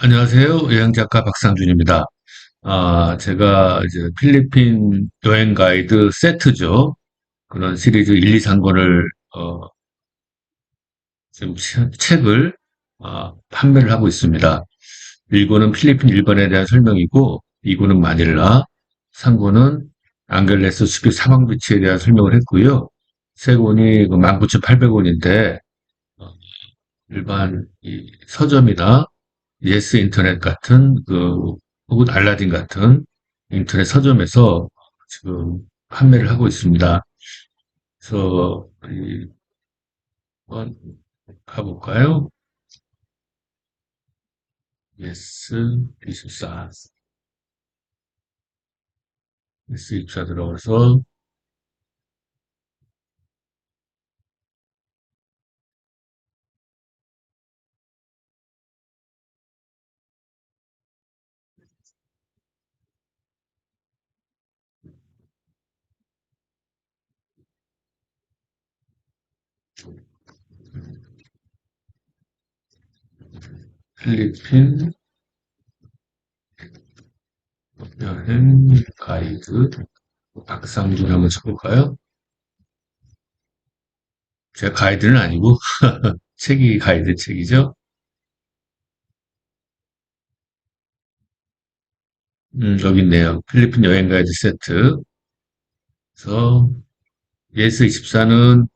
안녕하세요. 여행작가 박상준입니다. 제가 이제 필리핀 여행 가이드 세트죠. 그런 시리즈 1, 2, 3권을, 지금 책을, 판매를 하고 있습니다. 1권은 필리핀 일본에 대한 설명이고, 2권은 마닐라, 3권은 앙겔레스 숲이 사막 비치에 대한 설명을 했고요. 3권이 19,800원인데, 일반 이 서점이나 예스 인터넷 같은 혹은 알라딘 같은 인터넷 서점에서 지금 판매를 하고 있습니다. 그래서 한번 가볼까요? 예스 24, 예스 24 들어가서 필리핀 여행 가이드 박상준 한번 쳐볼까요? 제 가이드는 아니고 책이 가이드 책이죠. 여기 있네요. 필리핀 여행 가이드 세트. 그래서 예스24는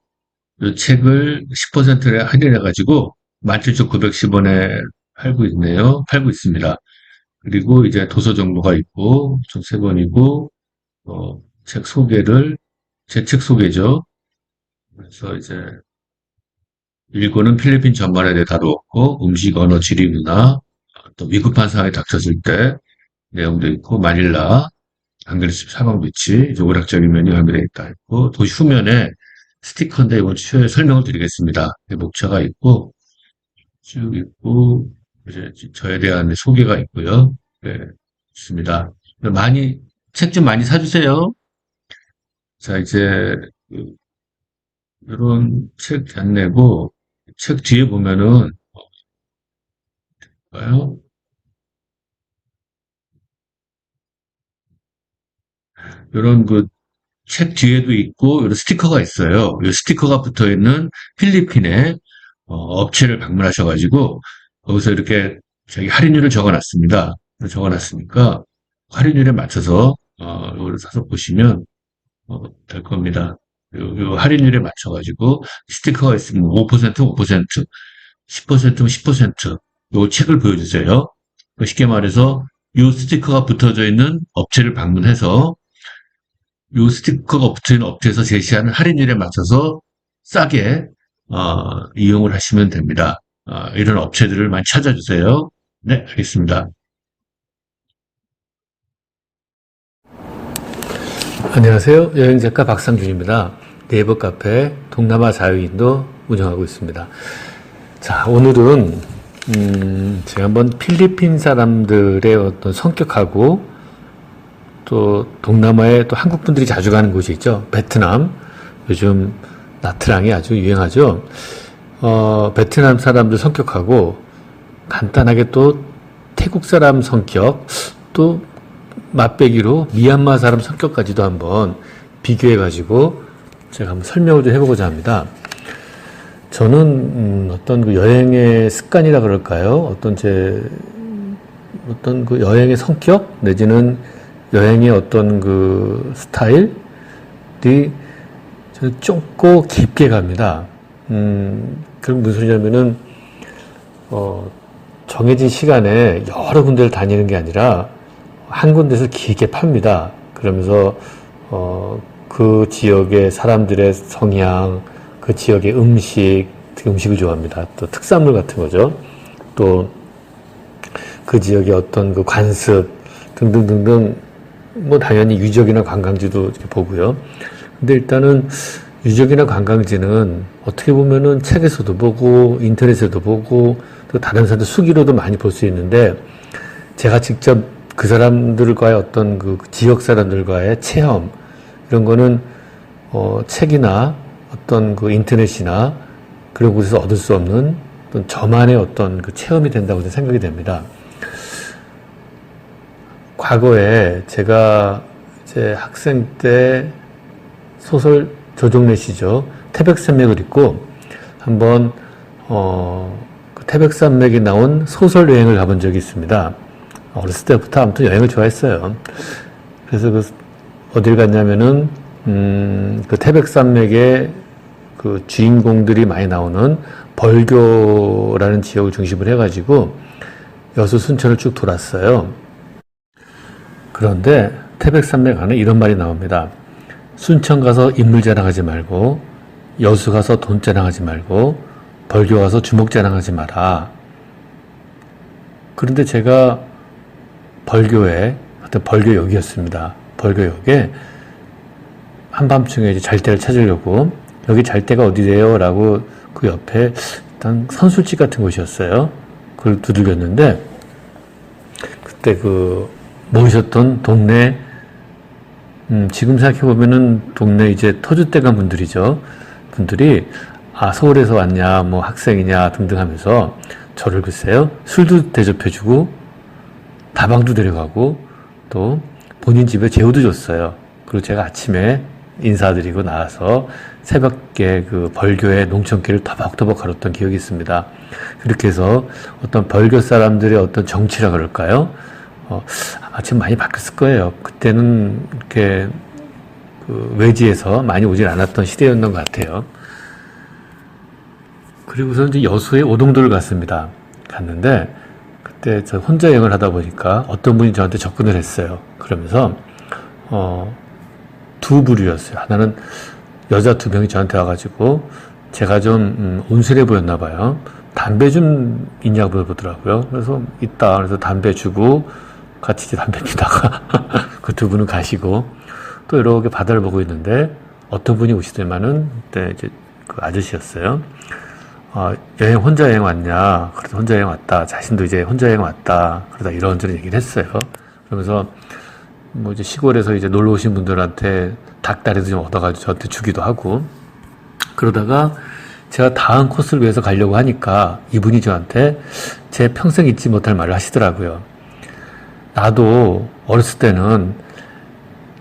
이 책을 10%를 할인해가지고 17,910원에 팔고 있습니다. 그리고 이제 도서 정보가 있고, 총 3권이고, 책 소개를, 제 책 소개죠. 그래서 이제 1권은 필리핀 전반에 대해 다루었고, 음식, 언어, 지리, 문화, 또 위급한 상황에 닥쳤을 때 내용도 있고, 마닐라, 안그레스 사방 비치, 이제 오락적인 면이 함유되어 있다 있고, 도시 후면에 스티커인데 이번 주에 설명을 드리겠습니다. 목차가 있고, 쭉 있고, 이제 저에 대한 소개가 있고요. 네, 있습니다. 책 좀 많이 사주세요. 자, 이제, 이런 책 안내고, 책 뒤에 보면은, 봐요. 이런 책 뒤에도 있고, 이런 스티커가 있어요. 이 스티커가 붙어 있는 필리핀의 업체를 방문하셔가지고, 거기서 이렇게 저기 할인율을 적어놨습니다. 적어놨으니까, 할인율에 맞춰서, 이거를 사서 보시면, 될 겁니다. 요 할인율에 맞춰가지고 스티커가 있으면 5%, 5%, 10%면 10%, 요 책을 보여주세요. 쉽게 말해서 요 스티커가 붙어져 있는 업체를 방문해서 요 스티커가 붙어 있는 업체에서 제시하는 할인율에 맞춰서 싸게 이용을 하시면 됩니다. 이런 업체들을 많이 찾아주세요. 네, 알겠습니다. 안녕하세요. 여행작가 박상준입니다. 네이버 카페 동남아 자유인도 운영하고 있습니다. 자, 오늘은 제가 한번 필리핀 사람들의 어떤 성격하고 또 동남아에 또 한국 분들이 자주 가는 곳이 있죠. 베트남. 요즘 나트랑이 아주 유행하죠. 베트남 사람들 성격하고 간단하게 또 태국 사람 성격, 또 맛배기로 미얀마 사람 성격까지도 한번 비교해가지고 제가 한번 설명을 좀 해보고자 합니다. 저는 어떤 그 여행의 습관이라 그럴까요? 어떤 그 여행의 성격 내지는 여행의 어떤 그 스타일이 저는 좁고 깊게 갑니다. 그럼 무슨 소리냐면은 정해진 시간에 여러 군데를 다니는 게 아니라 한 군데서 길게 팝니다. 그러면서 그 지역의 사람들의 성향, 그 지역의 음식을 좋아합니다. 또 특산물 같은 거죠. 또 그 지역의 어떤 그 관습 등등등등, 뭐 당연히 유적이나 관광지도 이렇게 보고요. 근데 일단은 유적이나 관광지는 어떻게 보면은 책에서도 보고 인터넷에도 보고 또 다른 사람들 수기로도 많이 볼 수 있는데, 제가 직접 그 사람들과의 어떤 그 지역 사람들과의 체험, 이런 거는 책이나 어떤 그 인터넷이나 그런 곳에서 얻을 수 없는 어떤 저만의 어떤 그 체험이 된다고 생각이 됩니다. 과거에 제가 제 학생 때 소설 조정래시죠. 태백산맥을 읽고 한번 그 태백산맥이 나온 소설 여행을 가본 적이 있습니다. 어렸을 때부터 아무튼 여행을 좋아했어요. 그래서 어딜 갔냐면은 그 태백산맥의 그 주인공들이 많이 나오는 벌교라는 지역을 중심으로 해가지고 여수 순천을 쭉 돌았어요. 그런데 태백산맥 안에 이런 말이 나옵니다. 순천 가서 인물 자랑하지 말고, 여수 가서 돈 자랑하지 말고, 벌교 가서 주먹 자랑하지 마라. 그런데 제가 벌교에, 하여튼 벌교역이었습니다. 벌교역에 한밤중에 이제 잘 때를 찾으려고, 여기 잘 때가 어디래요? 라고 그 옆에 일단 선술집 같은 곳이었어요. 그걸 두들겼는데, 그때 모이셨던 동네, 지금 생각해보면은 동네 이제 터줏대감 분들이죠. 분들이, 서울에서 왔냐, 뭐 학생이냐 등등 하면서 저를 글쎄요, 술도 대접해주고, 다방도 데려가고, 또 본인 집에 제우도 줬어요. 그리고 제가 아침에 인사드리고 나와서 새벽에 그 벌교의 농촌길을 터벅터벅 걸었던 기억이 있습니다. 그렇게 해서 어떤 벌교 사람들의 어떤 정치라 그럴까요? 지금 많이 바뀌었을 거예요. 그때는 이렇게 외지에서 많이 오질 않았던 시대였던 것 같아요. 그리고서 이제 여수의 오동도를 갔습니다. 갔는데 그때 저 혼자 여행을 하다 보니까 어떤 분이 저한테 접근을 했어요. 그러면서 두 부류였어요. 하나는 여자 두 명이 저한테 와가지고 제가 좀 온순해 보였나 봐요. 담배 좀 있냐고 물어보더라고요. 그래서 있다. 그래서 담배 주고 같이 이제 담배 피다가 그 두 분은 가시고 또 이렇게 바다를 보고 있는데 어떤 분이 오시더만은 그때 이제 그 아저씨였어요. 여행 혼자 여행 왔냐? 그래서 혼자 여행 왔다. 자신도 이제 혼자 여행 왔다. 그러다 이런저런 얘기를 했어요. 그러면서 뭐 이제 시골에서 이제 놀러 오신 분들한테 닭다리도 좀 얻어가지고 저한테 주기도 하고 그러다가 제가 다음 코스를 위해서 가려고 하니까 이분이 저한테 제 평생 잊지 못할 말을 하시더라고요. 나도 어렸을 때는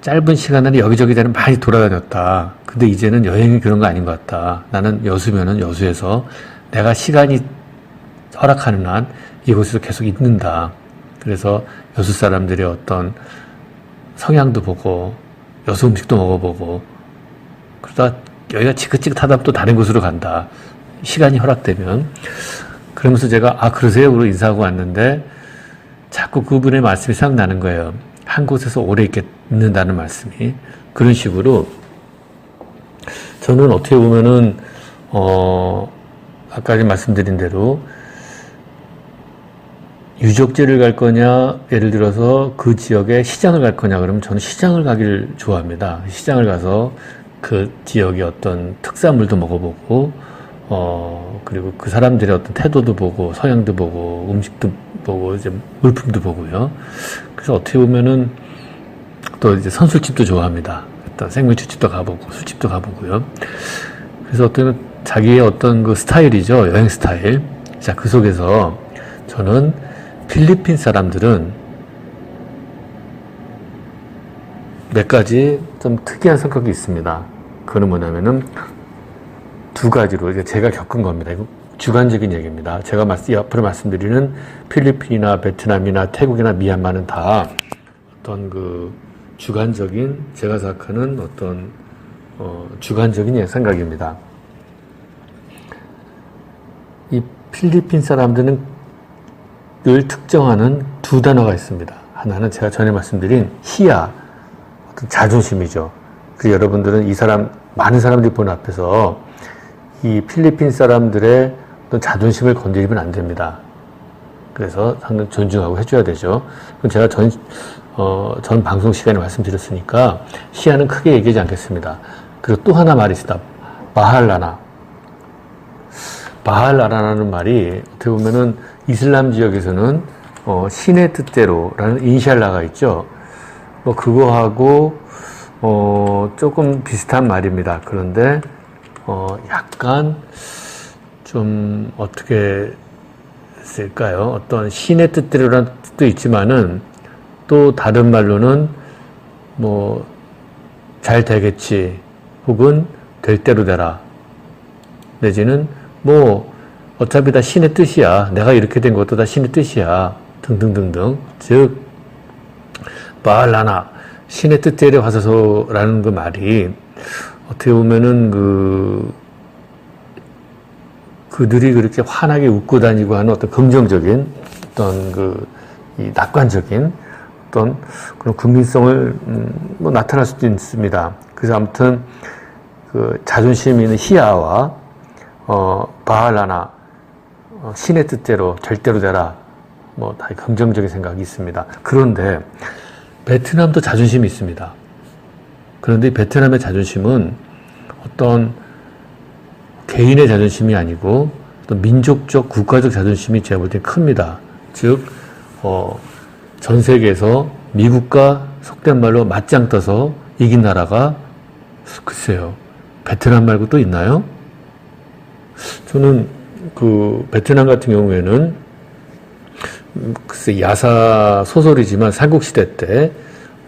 짧은 시간 안에 여기저기 많이 돌아다녔다. 근데 이제는 여행이 그런 거 아닌 것 같다. 나는 여수면은 여수에서 내가 시간이 허락하는 한 이곳에서 계속 있는다. 그래서 여수 사람들의 어떤 성향도 보고 여수 음식도 먹어보고 그러다 여기가 지긋지긋하다 또 다른 곳으로 간다. 시간이 허락되면. 그러면서 제가 그러세요? 그러고 인사하고 왔는데 자꾸 그분의 말씀이 생각나는 거예요. 한 곳에서 오래 있는다는 말씀이. 그런 식으로 저는 어떻게 보면은 아까 말씀드린 대로 유적지를 갈 거냐, 예를 들어서 그 지역에 시장을 갈 거냐 그러면 저는 시장을 가길 좋아합니다. 시장을 가서 그 지역의 어떤 특산물도 먹어보고 그리고 그 사람들의 어떤 태도도 보고 성향도 보고 음식도 보고 이제 물품도 보고요. 그래서 어떻게 보면은 또 이제 선술집도 좋아합니다. 어떤 생맥주집도 가보고 술집도 가보고요. 그래서 어떤 자기의 어떤 그 스타일이죠. 여행 스타일. 자, 그 속에서 저는 필리핀 사람들은 몇 가지 좀 특이한 성격이 있습니다. 그거는 뭐냐면은 두 가지로 제가 겪은 겁니다. 이거 주관적인 얘기입니다. 제가 앞으로 말씀드리는 필리핀이나 베트남이나 태국이나 미얀마는 다 어떤 그 주관적인 제가 생각하는 어떤 주관적인 생각입니다. 이 필리핀 사람들은 늘 특정하는 두 단어가 있습니다. 하나는 제가 전에 말씀드린 희야, 어떤 자존심이죠. 그래서 여러분들은 많은 사람들이 보는 앞에서 이 필리핀 사람들의 어떤 자존심을 건드리면 안 됩니다. 그래서 상당히 존중하고 해줘야 되죠. 그럼 제가 전 방송 시간에 말씀드렸으니까 희야는 크게 얘기하지 않겠습니다. 그리고 또 하나 말이 있습니다. 마할라나. 마할라라는 말이 어떻게 보면은 이슬람 지역에서는 신의 뜻대로라는 인샬라가 있죠. 뭐 그거하고 조금 비슷한 말입니다. 그런데 약간 좀 어떻게 쓸까요? 어떤 신의 뜻대로라는 뜻도 있지만은 또 다른 말로는 뭐 잘 되겠지 혹은 될 대로 되라 내지는 뭐 어차피 다 신의 뜻이야. 내가 이렇게 된 것도 다 신의 뜻이야. 등등등등. 즉 바알라나 신의 뜻대로 하소서라는 그 말이 어떻게 보면은 그들이 그렇게 환하게 웃고 다니고 하는 어떤 긍정적인 어떤 이 낙관적인 어떤 그런 국민성을 뭐 나타날 수도 있습니다. 그래서 아무튼 그 자존심 있는 히야와 바알라나 신의 뜻대로 절대로 되라 뭐 다 긍정적인 생각이 있습니다. 그런데 베트남도 자존심이 있습니다. 그런데 베트남의 자존심은 어떤 개인의 자존심이 아니고 어떤 민족적 국가적 자존심이 제가 볼 때 큽니다. 즉 전 세계에서 미국과 속된 말로 맞짱 떠서 이긴 나라가 글쎄요. 베트남 말고 또 있나요? 저는 그 베트남 같은 경우에는 글쎄 야사 소설이지만 삼국시대 때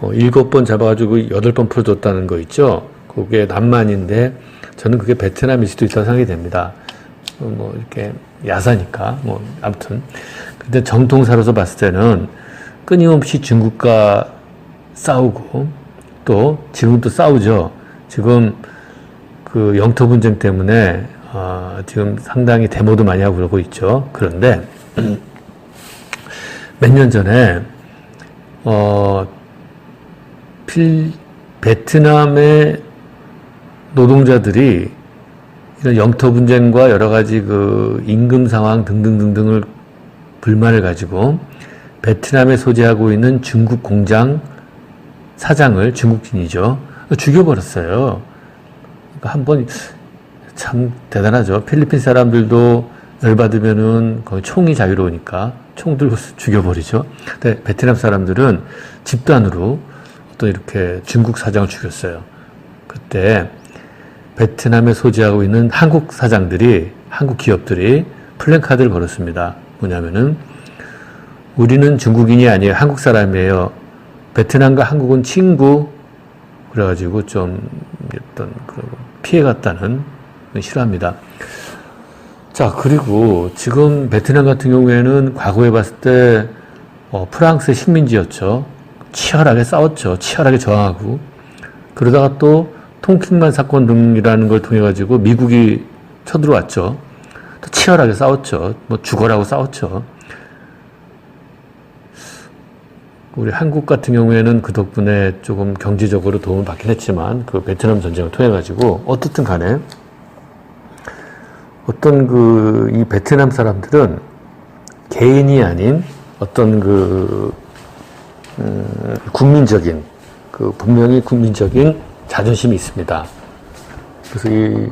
7번 잡아가지고 8번 풀어줬다는 거 있죠. 그게 남만인데 저는 그게 베트남일 수도 있다고 생각이 됩니다. 뭐 이렇게 야사니까 뭐 아무튼 근데 정통사로서 봤을 때는 끊임없이 중국과 싸우고 또 지금도 싸우죠. 지금 그 영토 분쟁 때문에 지금 상당히 데모도 많이 하고 그러고 있죠. 그런데 몇 년 전에 베트남의 노동자들이 이런 영토 분쟁과 여러 가지 그 임금 상황 등등등등을 불만을 가지고 베트남에 소재하고 있는 중국 공장 사장을 중국인이죠. 죽여버렸어요. 그러니까 한번 참 대단하죠. 필리핀 사람들도 열받으면은 거의 총이 자유로우니까 총 들고 죽여버리죠. 근데 베트남 사람들은 집단으로 또 이렇게 중국 사장을 죽였어요. 그때 베트남에 소재하고 있는 한국 사장들이, 한국 기업들이 플랜카드를 걸었습니다. 뭐냐면은, 우리는 중국인이 아니에요. 한국 사람이에요. 베트남과 한국은 친구. 그래가지고 좀 어떤 피해갔다는 싫어합니다. 자, 그리고 지금 베트남 같은 경우에는 과거에 봤을 때 프랑스의 식민지였죠. 치열하게 싸웠죠. 치열하게 저항하고. 그러다가 또 통킹만 사건 등이라는 걸 통해 가지고 미국이 쳐들어왔죠. 또 치열하게 싸웠죠. 뭐 죽어라고 싸웠죠. 우리 한국 같은 경우에는 그 덕분에 조금 경제적으로 도움을 받긴 했지만 그 베트남 전쟁을 통해 가지고 어떻든 간에 어떤 이 베트남 사람들은 개인이 아닌 어떤 국민적인 분명히 국민적인 자존심이 있습니다. 그래서 이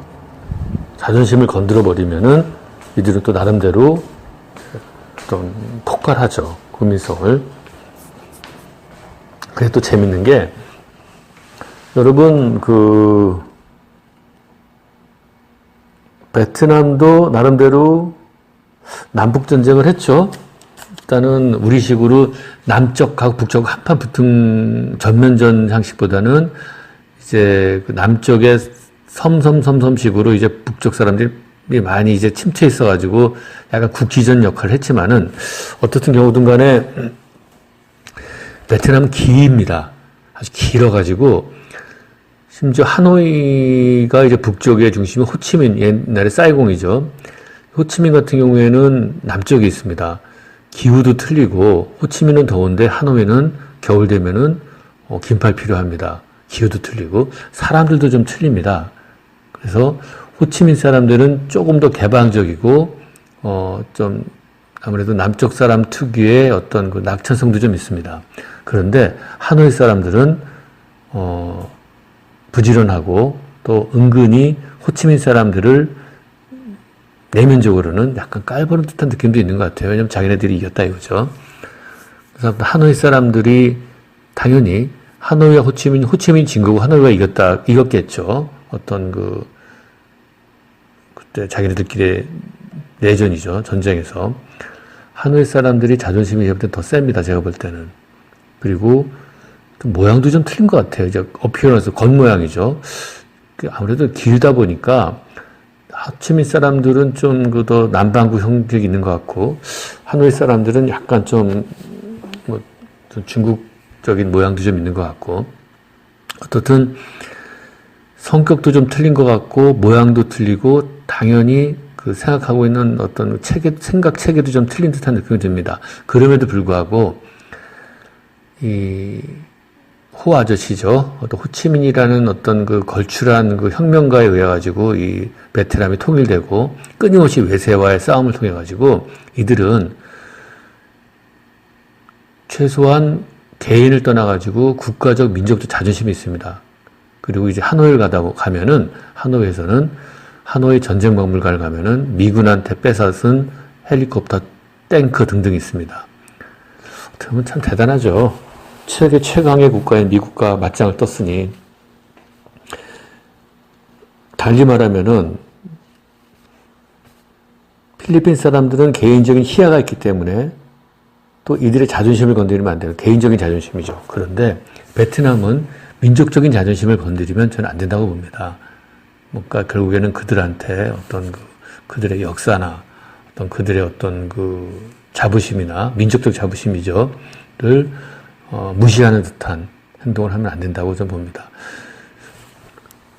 자존심을 건드려 버리면은 이들은 또 나름대로 좀 폭발하죠. 국민성을. 그게 또 재밌는 게 여러분 베트남도 나름대로 남북전쟁을 했죠. 일단은 우리식으로 남쪽하고 북쪽 한판 붙은 전면전 형식보다는 이제 그 남쪽에 섬식으로 이제 북쪽 사람들이 많이 이제 침투해 있어가지고 약간 국기전 역할을 했지만은 어떻든 경우든 간에 베트남은 기입니다. 아주 길어가지고 심지어 하노이가 이제 북쪽의 중심이 호치민, 옛날에 사이공이죠. 호치민 같은 경우에는 남쪽에 있습니다. 기후도 틀리고 호치민은 더운데 하노이는 겨울 되면은 긴팔 필요합니다. 기후도 틀리고 사람들도 좀 틀립니다. 그래서 호치민 사람들은 조금 더 개방적이고 좀 아무래도 남쪽 사람 특유의 어떤 그 낙천성도 좀 있습니다. 그런데 하노이 사람들은 부지런하고 또 은근히 호치민 사람들을 내면적으로는 약간 깔보는 듯한 느낌도 있는 것 같아요. 왜냐면 자기네들이 이겼다 이거죠. 그래서 하노이 사람들이 당연히 하노이와 호치민 진 거고 하노이가 이겼겠죠. 어떤 그때 자기네들끼리 내전이죠. 전쟁에서. 하노이 사람들이 자존심이 제가 볼 때 더 셉니다. 제가 볼 때는. 그리고 좀 모양도 좀 틀린 것 같아요. 이제 어피어런스, 겉모양이죠. 아무래도 길다 보니까 하치민 사람들은 좀 그 더 남반구 형격이 있는 것 같고, 하노이 사람들은 약간 좀 중국적인 모양도 좀 있는 것 같고, 어떻든 성격도 좀 틀린 것 같고, 모양도 틀리고, 당연히 그 생각하고 있는 어떤 생각 체계도 좀 틀린 듯한 느낌이 듭니다. 그럼에도 불구하고, 이, 호 아저씨죠. 어떤 호치민이라는 어떤 그 걸출한 그 혁명가에 의해 가지고 이 베트남이 통일되고, 끊임없이 외세와의 싸움을 통해 가지고, 이들은 최소한 개인을 떠나가지고 국가적, 민족적 자존심이 있습니다. 그리고 이제 하노이를 가면은, 하노이에서는, 하노이 전쟁박물관을 가면은 미군한테 뺏어쓴 헬리콥터, 탱크 등등이 있습니다. 어떻게 보면 참 대단하죠. 세계 최강의 국가인 미국과 맞짱을 떴으니, 달리 말하면은, 필리핀 사람들은 개인적인 희화가 있기 때문에 또 이들의 자존심을 건드리면 안 돼요. 개인적인 자존심이죠. 그런데 베트남은 민족적인 자존심을 건드리면 저는 안 된다고 봅니다. 뭔가 결국에는 그들한테 어떤 그들의 역사나 어떤 그들의 어떤 그 자부심이나 민족적 자부심이죠. 를 무시하는 듯한 행동을 하면 안 된다고 좀 봅니다.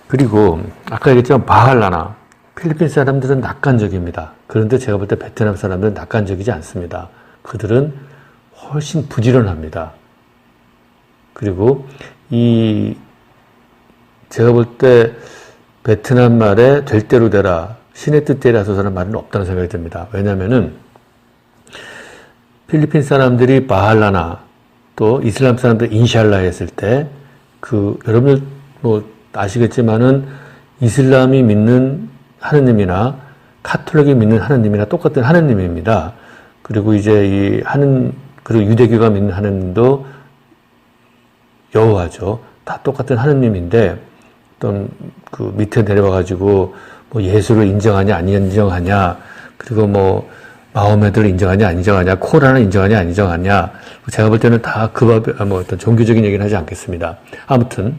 그리고 아까 얘기했지만 바할라나 필리핀 사람들은 낙관적입니다. 그런데 제가 볼 때 베트남 사람들은 낙관적이지 않습니다. 그들은 훨씬 부지런합니다. 그리고 제가 볼 때 베트남 말에 될 대로 되라, 신의 뜻대로라서는 말은 없다는 생각이 듭니다. 왜냐면은 필리핀 사람들이 바할라나 또 이슬람 사람들 인샬라 했을 때 여러분들 아시겠지만은 이슬람이 믿는 하느님이나 카톨릭이 믿는 하느님이나 똑같은 하느님입니다. 그리고 이제 그리고 유대교가 믿는 하느님도 여호와죠. 다 똑같은 하느님인데 어떤 그 밑에 내려와가지고 예수를 인정하냐 안 인정하냐, 그리고 마호메드를 인정하냐 안 인정하냐, 코란을 인정하냐 안 인정하냐, 제가 볼 때는 다 어떤 종교적인 얘기는 하지 않겠습니다. 아무튼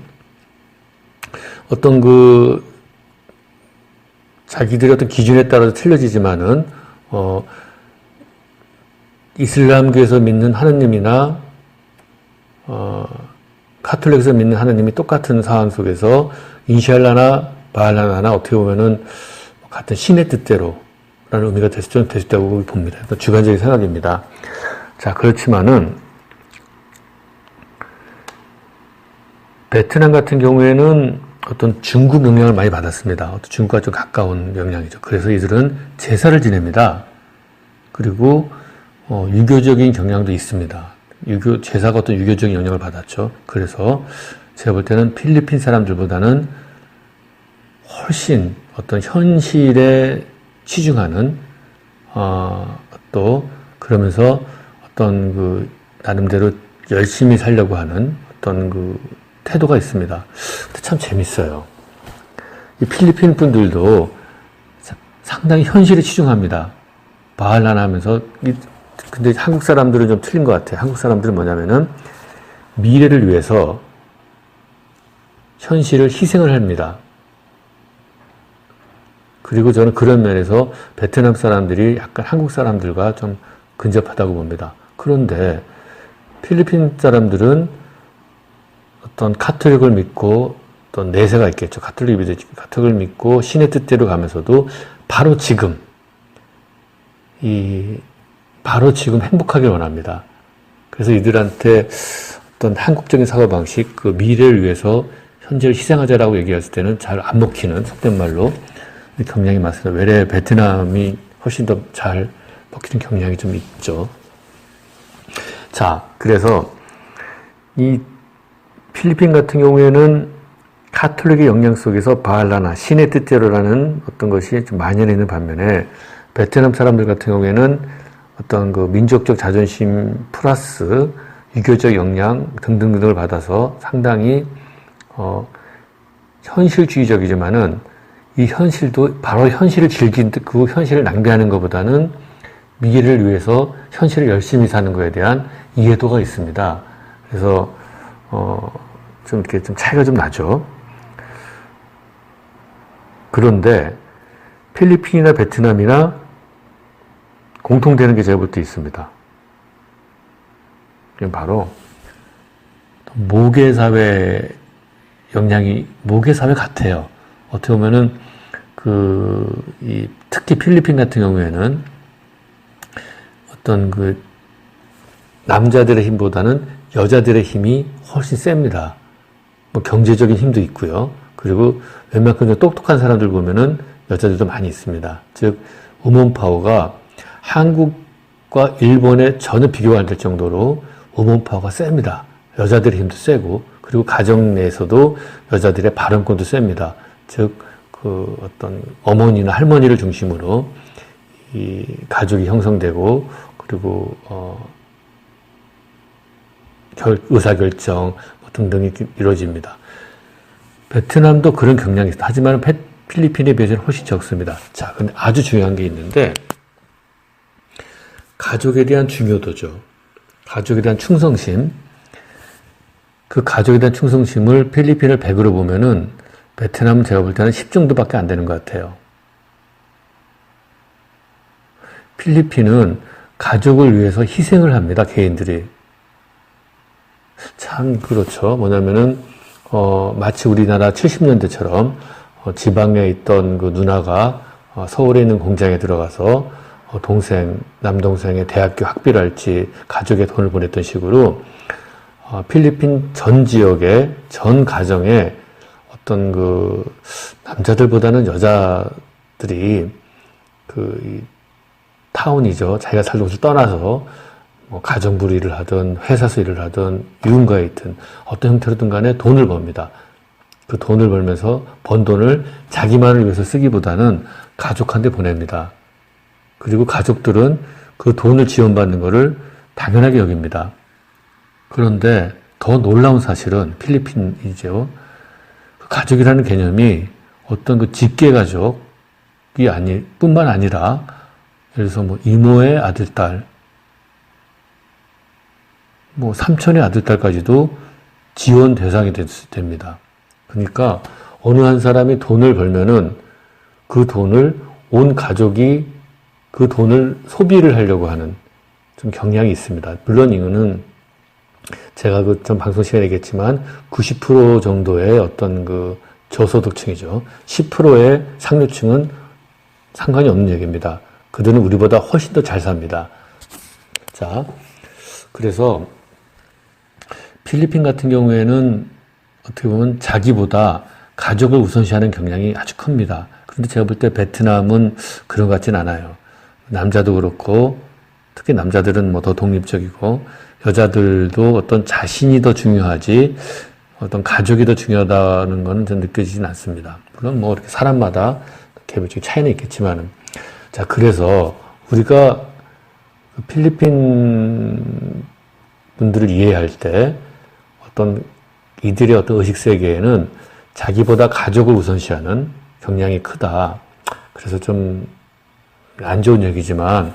어떤 자기들의 어떤 기준에 따라서 틀려지지만은 이슬람교에서 믿는 하느님이나 카톨릭에서 믿는 하느님이 똑같은 상황 속에서 인샬라나 바할라나 어떻게 보면은 같은 신의 뜻대로라는 의미가 될 수 있다고 봅니다. 주관적인 생각입니다. 자, 그렇지만은 베트남 같은 경우에는 어떤 중국 영향을 많이 받았습니다. 어떤 중국과 좀 가까운 영향이죠. 그래서 이들은 제사를 지냅니다. 그리고 유교적인 경향도 있습니다. 제사가 어떤 유교적인 영향을 받았죠. 그래서 제가 볼 때는 필리핀 사람들보다는 훨씬 어떤 현실에 치중하는, 또 그러면서 어떤 나름대로 열심히 살려고 하는 어떤 태도가 있습니다. 근데 참 재밌어요. 이 필리핀 분들도 상당히 현실에 치중합니다. 바할라나 하면서, 근데 한국 사람들은 좀 틀린 것 같아요. 한국 사람들은 뭐냐면은 미래를 위해서 현실을 희생을 합니다. 그리고 저는 그런 면에서 베트남 사람들이 약간 한국 사람들과 좀 근접하다고 봅니다. 그런데 필리핀 사람들은 어떤 카톨릭을 믿고 어떤 내세가 있겠죠. 카톨릭을 믿고 신의 뜻대로 가면서도 바로 지금 행복하길 원합니다. 그래서 이들한테 어떤 한국적인 사고방식, 미래를 위해서 현재를 희생하자라고 얘기했을 때는 잘 안 먹히는, 속된 말로, 경향이 많습니다. 외래 베트남이 훨씬 더 잘 먹히는 경향이 좀 있죠. 자, 그래서 이 필리핀 같은 경우에는 카톨릭의 영향 속에서 바할라나 신의 뜻대로라는 어떤 것이 좀 만연해 있는 반면에 베트남 사람들 같은 경우에는 어떤 민족적 자존심 플러스 유교적 영향 등등등을 받아서 상당히 현실주의적이지만은 이 현실도 바로 현실을 현실을 낭비하는 것보다는 미래를 위해서 현실을 열심히 사는 거에 대한 이해도가 있습니다. 그래서 좀 이렇게 좀 차이가 좀 나죠. 그런데 필리핀이나 베트남이나 공통되는 게 제가 볼 때 있습니다. 이건 바로 모계사회 모계사회 같아요. 어떻게 보면은 특히 필리핀 같은 경우에는 어떤 남자들의 힘보다는 여자들의 힘이 훨씬 셉니다. 뭐 경제적인 힘도 있고요. 그리고 웬만큼 좀 똑똑한 사람들 보면은 여자들도 많이 있습니다. 즉, 우먼 파워가 한국과 일본에 전혀 비교가 안 될 정도로 우먼 파워가 셉니다. 여자들의 힘도 세고, 그리고 가정 내에서도 여자들의 발언권도 셉니다. 즉, 어떤 어머니나 할머니를 중심으로 이 가족이 형성되고, 그리고, 의사결정 등등이 이루어집니다. 베트남도 그런 경향이 있습니다. 하지만 필리핀에 비해서는 훨씬 적습니다. 자, 근데 아주 중요한 게 있는데, 가족에 대한 중요도죠. 가족에 대한 충성심. 그 가족에 대한 충성심을 필리핀을 100으로 보면은 베트남은 제가 볼 때는 10 정도밖에 안 되는 것 같아요. 필리핀은 가족을 위해서 희생을 합니다, 개인들이. 참, 그렇죠. 뭐냐면은, 마치 우리나라 70년대처럼, 지방에 있던 그 누나가, 서울에 있는 공장에 들어가서, 남동생의 대학교 학비를 할지, 가족의 돈을 보냈던 식으로, 필리핀 전 지역의, 전 가정에 어떤 남자들보다는 여자들이, 타운이죠. 자기가 살던 곳을 떠나서, 뭐 가정부로 일을 하든 회사에서 일을 하든 유흥가에 있든 어떤 형태로든 간에 돈을 법니다. 그 돈을 벌면서 번 돈을 자기만을 위해서 쓰기보다는 가족한테 보냅니다. 그리고 가족들은 그 돈을 지원받는 것을 당연하게 여깁니다. 그런데 더 놀라운 사실은 필리핀이죠. 가족이라는 개념이 어떤 직계 가족이 뿐만 아니라 예를 들어서 뭐 이모의 아들, 딸, 뭐 삼촌의 아들, 딸까지도 지원 대상이 됩니다. 그러니까 어느 한 사람이 돈을 벌면은 그 돈을 온 가족이 그 돈을 소비를 하려고 하는 좀 경향이 있습니다. 물론 이거는 제가 전 방송 시간에 얘기했지만 90% 정도의 어떤 저소득층이죠. 10%의 상류층은 상관이 없는 얘기입니다. 그들은 우리보다 훨씬 더 잘 삽니다. 자, 그래서 필리핀 같은 경우에는 어떻게 보면 자기보다 가족을 우선시하는 경향이 아주 큽니다. 그런데 제가 볼 때 베트남은 그런 것 같진 않아요. 남자도 그렇고, 특히 남자들은 뭐 더 독립적이고, 여자들도 어떤 자신이 더 중요하지, 어떤 가족이 더 중요하다는 거는 전 느껴지진 않습니다. 물론 뭐 이렇게 사람마다 개별적인 차이는 있겠지만은. 자, 그래서 우리가 필리핀 분들을 이해할 때 어떤 이들의 어떤 의식 세계에는 자기보다 가족을 우선시하는 경향이 크다. 그래서 좀 안 좋은 얘기지만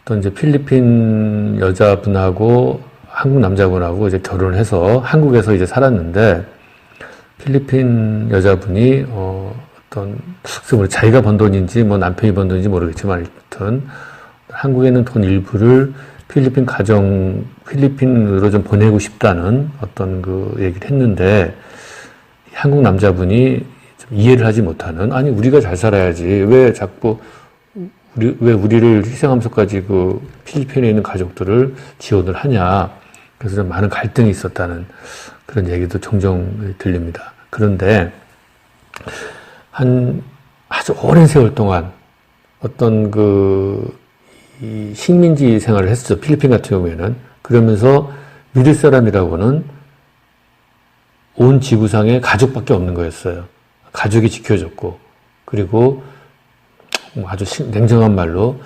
어떤 이제 필리핀 여자분하고 한국 남자분하고 이제 결혼을 해서 한국에서 이제 살았는데 필리핀 여자분이 어떤 자기가 번 돈인지 뭐 남편이 번 돈인지 모르겠지만 일단 한국에는 돈 일부를 필리핀으로 좀 보내고 싶다는 어떤 얘기를 했는데 한국 남자분이 좀 이해를 하지 못하는, 아니 우리가 잘 살아야지 왜 자꾸 왜 우리를 희생하면서까지 필리핀에 있는 가족들을 지원을 하냐. 그래서 좀 많은 갈등이 있었다는 그런 얘기도 종종 들립니다. 그런데 아주 오랜 세월 동안 어떤 이 식민지 생활을 했었죠. 필리핀 같은 경우에는. 그러면서 믿을 사람이라고는 온 지구상에 가족밖에 없는 거였어요. 가족이 지켜줬고, 그리고 아주 냉정한 말로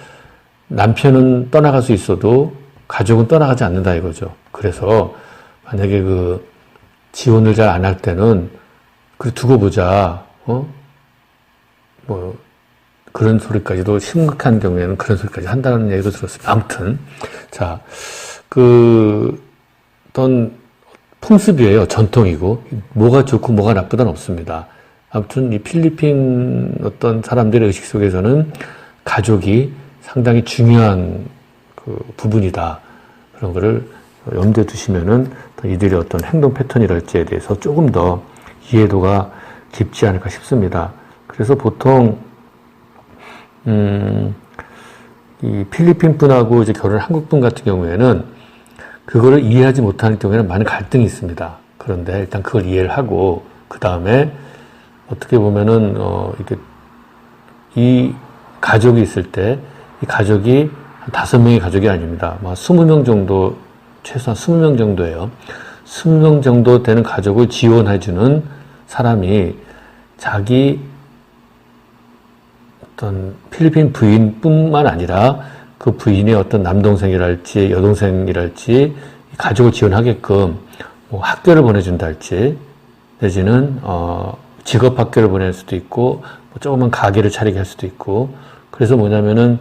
남편은 떠나갈 수 있어도 가족은 떠나가지 않는다 이거죠. 그래서 만약에 지원을 잘 안 할 때는 두고 보자. 그런 소리까지도 심각한 경우에는 그런 소리까지 한다는 얘기도 들었습니다. 아무튼 자, 어떤 풍습이에요. 전통이고 뭐가 좋고 뭐가 나쁘다는 없습니다. 아무튼 이 필리핀 어떤 사람들의 의식 속에서는 가족이 상당히 중요한 부분이다. 그런 거를 염두에 두시면은 이들의 어떤 행동 패턴이랄지에 대해서 조금 더 이해도가 깊지 않을까 싶습니다. 그래서 보통 이 필리핀 분하고 이제 결혼한 한국 분 같은 경우에는 그거를 이해하지 못하는 경우에는 많은 갈등이 있습니다. 그런데 일단 그걸 이해를 하고 그 다음에 어떻게 보면은 이렇게 이 가족이 있을 때 이 가족이 한 5명의 가족이 아닙니다. 20명 정도, 최소한 20명 정도예요. 20명 정도 되는 가족을 지원해주는 사람이 자기 어떤 필리핀 부인뿐만 아니라 그 부인의 어떤 남동생이랄지 여동생이랄지 가족을 지원하게끔 뭐 학교를 보내준다 할지 내지는 직업 학교를 보낼 수도 있고 뭐 조그만 가게를 차리게 할 수도 있고 그래서 뭐냐면은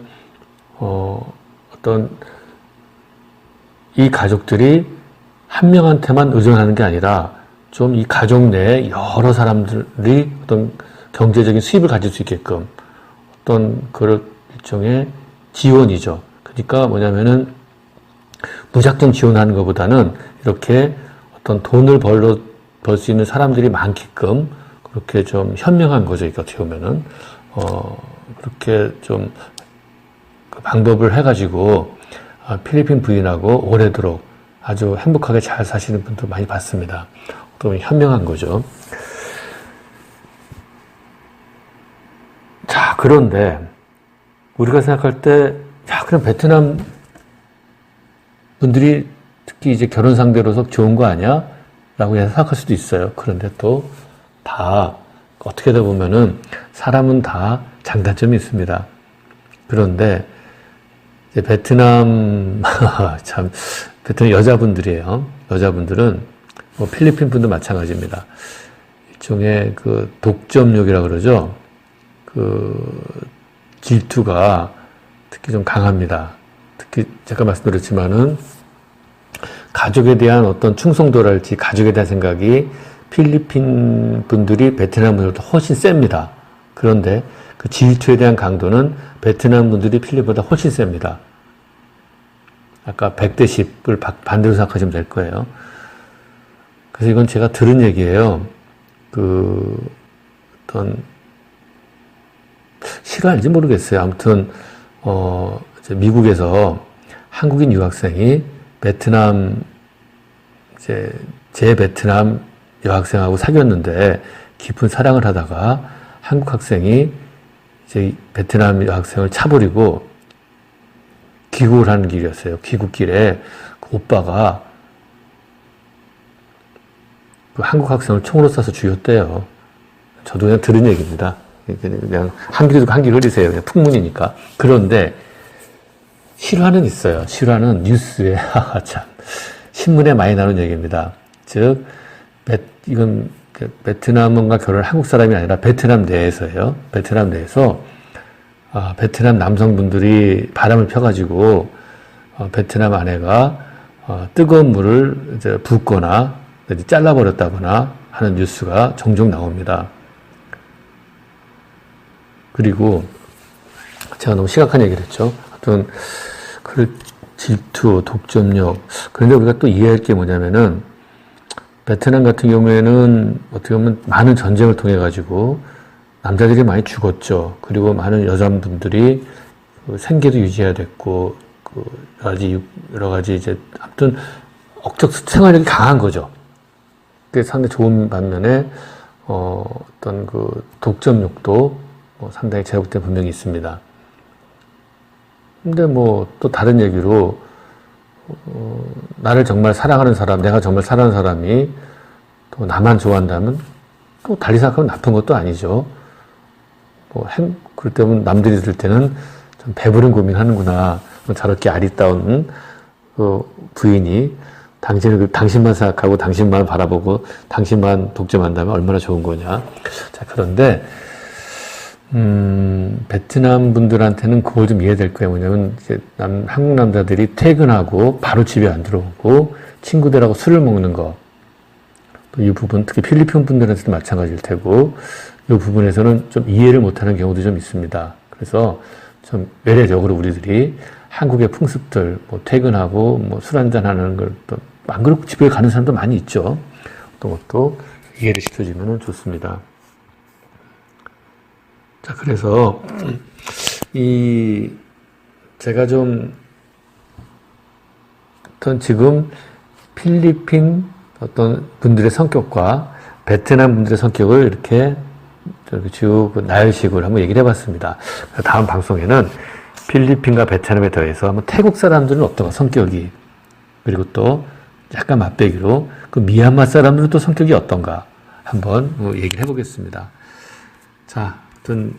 어떤 이 가족들이 한 명한테만 의존하는 게 아니라 좀 이 가족 내에 여러 사람들이 어떤 경제적인 수입을 가질 수 있게끔 어떤 그런 일종의 지원이죠. 그러니까 뭐냐면은 무작정 지원하는 것보다는 이렇게 어떤 돈을 벌 수 있는 사람들이 많게끔 그렇게 좀 현명한 거죠. 이거 어떻게 보면은 그렇게 좀 그 방법을 해가지고 필리핀 부인하고 오래도록 아주 행복하게 잘 사시는 분들 많이 봤습니다. 그러면 현명한 거죠. 자, 그런데 우리가 생각할 때, 야, 그럼 베트남 분들이 특히 이제 결혼 상대로서 좋은 거 아니야? 라고 생각할 수도 있어요. 그런데 또 다 어떻게 다 보면은 사람은 다 장단점이 있습니다. 그런데 이제 베트남 참 베트남 여자분들이에요. 여자분들은 뭐 필리핀 분도 마찬가지입니다. 일종의 그 독점욕이라 그러죠. 그 질투가 특히 좀 강합니다. 특히 제가 말씀드렸지만은 가족에 대한 어떤 충성도랄지 가족에 대한 생각이 필리핀 분들이 베트남 분들보다 훨씬 셉니다. 그런데 그 질투에 대한 강도는 베트남 분들이 필리핀보다 훨씬 셉니다. 아까 100대 10을 반대로 생각하시면 될 거예요. 그래서 이건 제가 들은 얘기예요. 어떤 실화인지 모르겠어요. 아무튼 이제 미국에서 한국인 유학생이 베트남 제 베트남 여학생하고 사귀었는데 깊은 사랑을 하다가 한국 학생이 이제 베트남 여학생을 차버리고 귀국을 하는 길이었어요. 귀국길에 그 오빠가 그 한국 학생을 총으로 쏴서 죽였대요. 저도 그냥 들은 얘기입니다. 그냥 한 귀 듣고 한 귀 흐리세요. 그냥 풍문이니까. 그런데 실화는 있어요. 실화는 뉴스에 참 신문에 많이 나오는 얘기입니다. 즉 이건 베트남과 결혼한 한국 사람이 아니라 베트남 내에서예요. 베트남 내에서 베트남 남성분들이 바람을 펴가지고 베트남 아내가 뜨거운 물을 이제 붓거나 잘라버렸다거나 하는 뉴스가 종종 나옵니다. 그리고 제가 너무 심각한 얘기를 했죠. 어떤 그 질투, 독점력. 그런데 우리가 또 이해할 게 뭐냐면은 베트남 같은 경우에는 어떻게 보면 많은 전쟁을 통해 가지고 남자들이 많이 죽었죠. 그리고 많은 여자분들이 생계도 유지해야 됐고 여러 가지 이제 아무튼 억적 생활력이 강한 거죠. 그게 상당히 좋은 반면에 어떤 그 독점욕도 상당히 제가 볼 때 분명히 있습니다. 근데 뭐 또 다른 얘기로 나를 정말 사랑하는 사람, 내가 정말 사랑하는 사람이 또 나만 좋아한다면 또 달리 생각하면 나쁜 것도 아니죠. 그럴 때면 남들이 들을 때는 좀 배부른 고민하는구나. 저렇게 아리따운 부인이 당신만 생각하고 당신만 바라보고 당신만 독점한다면 얼마나 좋은 거냐. 자, 그런데 베트남 분들한테는 그거 좀 이해될 거예요. 뭐냐면, 이제 한국 남자들이 퇴근하고 바로 집에 안 들어오고 친구들하고 술을 먹는 거. 또 이 부분, 특히 필리핀 분들한테도 마찬가지일 테고, 이 부분에서는 좀 이해를 못하는 경우도 좀 있습니다. 그래서 좀 외래적으로 우리들이 한국의 풍습들, 뭐 퇴근하고 뭐 술 한잔 하는 걸 또 안 그렇고 집에 가는 사람도 많이 있죠. 어떤 것도 이해를 시켜주면 좋습니다. 자, 그래서 제가 좀 어떤 지금 필리핀 어떤 분들의 성격과 베트남 분들의 성격을 이렇게 쭉 나열식으로 한번 얘기를 해봤습니다. 다음 방송에는 필리핀과 베트남에 더해서 한번 태국 사람들은 어떤가 성격이, 그리고 또 약간 맛배기로 그 미얀마 사람들은 또 성격이 어떤가 한번 얘기를 해보겠습니다. 자, 아무튼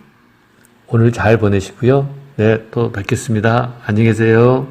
오늘 잘 보내시고요. 네, 또 뵙겠습니다. 안녕히 계세요.